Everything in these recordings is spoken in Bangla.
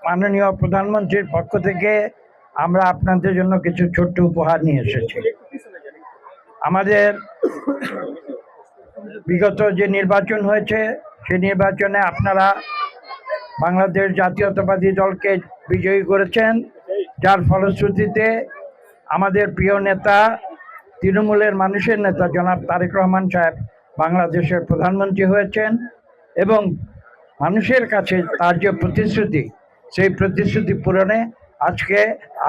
মাননীয় প্রধানমন্ত্রীর পক্ষ থেকে আমরা আপনাদের জন্য কিছু ছোট্ট উপহার নিয়ে এসেছি। আমাদের বিগত যে নির্বাচন হয়েছে সেই নির্বাচনে আপনারা বাংলাদেশ জাতীয়তাবাদী দলকে বিজয়ী করেছেন, যার ফলশ্রুতিতে আমাদের প্রিয় নেতা তৃণমূলের মানুষের নেতা জনাব তারেক রহমান সাহেব বাংলাদেশের প্রধানমন্ত্রী হয়েছেন এবং মানুষের কাছে তার যে প্রতিশ্রুতি সেই প্রতিশ্রুতি পূরণে আজকে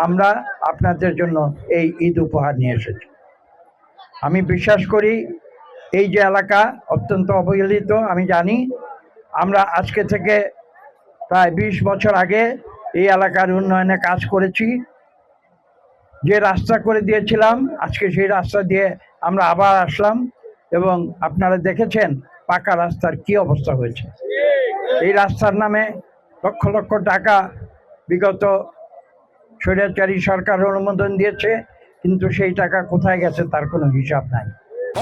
আমরা আপনাদের জন্য এই ঈদ উপহার নিয়ে এসেছি। আমি বিশ্বাস করি এই যে এলাকা অত্যন্ত অবহেলিত, আমি জানি আমরা আজকে থেকে প্রায় 20 বছর আগে এই এলাকার উন্নয়নে কাজ করেছি। যে রাস্তা করে দিয়েছিলাম আজকে সেই রাস্তা দিয়ে আমরা আবার আসলাম এবং আপনারা দেখেছেন পাকা রাস্তার কি অবস্থা হয়েছে। এই রাস্তার নামে লক্ষ লক্ষ টাকা বিগত স্বৈরাচারী সরকার অনুমোদন দিয়েছে, কিন্তু সেই টাকা কোথায় গেছে তার কোনো হিসাব নাই।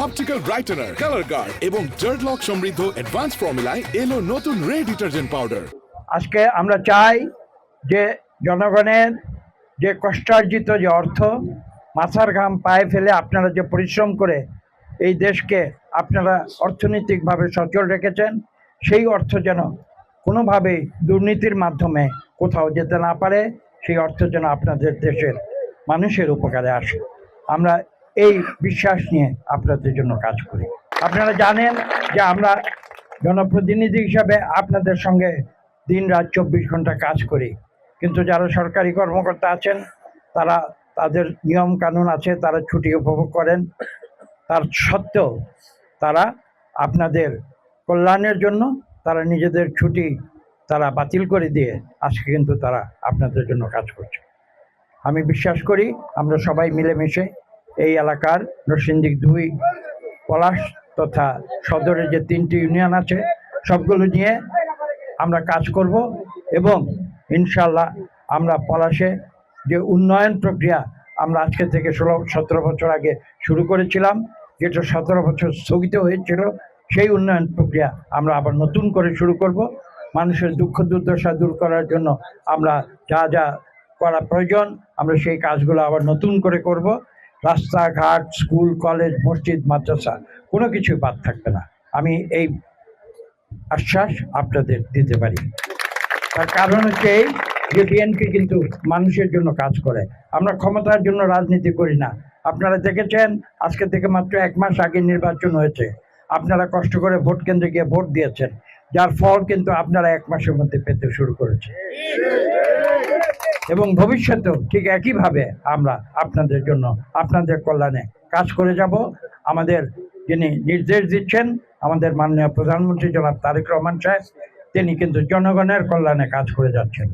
অপটিক্যাল ব্রাইটেনার, কালার গার্ড এবং জার্ড লক সমৃদ্ধ অ্যাডভান্স ফর্মুলায় এলো নতুন রে ডিটারজেন্ট পাউডার। আজকে আমরা চাই যে জনগণের যে কষ্টার্জিত যে অর্থ, মাথার ঘাম পায়ে ফেলে আপনারা যে পরিশ্রম করে এই দেশকে আপনারা অর্থনৈতিকভাবে সচল রেখেছেন, সেই অর্থ যেন কোনোভাবেই দুর্নীতির মাধ্যমে কোথাও যেতে না পারে, সেই অর্থ যেন আপনাদের দেশের মানুষের উপকারে আসে। আমরা এই বিশ্বাস নিয়ে আপনাদের জন্য কাজ করি। আপনারা জানেন যে আমরা জনপ্রতিনিধি হিসাবে আপনাদের সঙ্গে দিন রাত 24 ঘন্টা কাজ করি, কিন্তু যারা সরকারি কর্মকর্তা আছেন তারা তাদের নিয়ম কানুন আছে, তারা ছুটি উপভোগ করেন, তার সত্ত্বেও তারা আপনাদের কল্যাণের জন্য তারা নিজেদের ছুটি তারা বাতিল করে দিয়ে আজকে কিন্তু তারা আপনাদের জন্য কাজ করছে। আমি বিশ্বাস করি আমরা সবাই মিলেমিশে এই এলাকার নরসিংদী 2, পলাশ তথা সদরের যে 3টি ইউনিয়ন আছে সবগুলো নিয়ে আমরা কাজ করব এবং ইনশাল্লাহ আমরা পলাশে যে উন্নয়ন প্রক্রিয়া আমরা আজকে থেকে 16-17 বছর আগে শুরু করেছিলাম, যেটা 17 বছর স্থগিত হয়েছিল, সেই উন্নয়ন প্রক্রিয়া আমরা আবার নতুন করে শুরু করব। মানুষের দুঃখ দুর্দশা দূর করার জন্য আমরা যা যা করা প্রয়োজন আমরা সেই কাজগুলো আবার নতুন করে করব। রাস্তাঘাট, স্কুল, কলেজ, মসজিদ, মাদ্রাসা কোনো কিছুই বাদ থাকবে না, আমি এই আশ্বাস আপনাদের দিতে পারি। তার কারণ হচ্ছে এই যে বিএনপি কিন্তু মানুষের জন্য কাজ করে, আমরা ক্ষমতার জন্য রাজনীতি করি না। আপনারা দেখেছেন আজকে থেকে মাত্র 1 মাস আগে নির্বাচন হয়েছে, আপনারা কষ্ট করে ভোট কেন্দ্রে গিয়ে ভোট দিয়েছেন, যার ফল কিন্তু আপনারা 1 মাসের মধ্যে পেতে শুরু করেছে এবং ভবিষ্যতেও ঠিক একইভাবে আমরা আপনাদের জন্য আপনাদের কল্যাণে কাজ করে যাব। আমাদের যিনি নির্দেশ দিচ্ছেন আমাদের মাননীয় প্রধানমন্ত্রী জনাব তারেক রহমান সাহেব, তিনি কিন্তু জনগণের কল্যাণে কাজ করে যাচ্ছেন।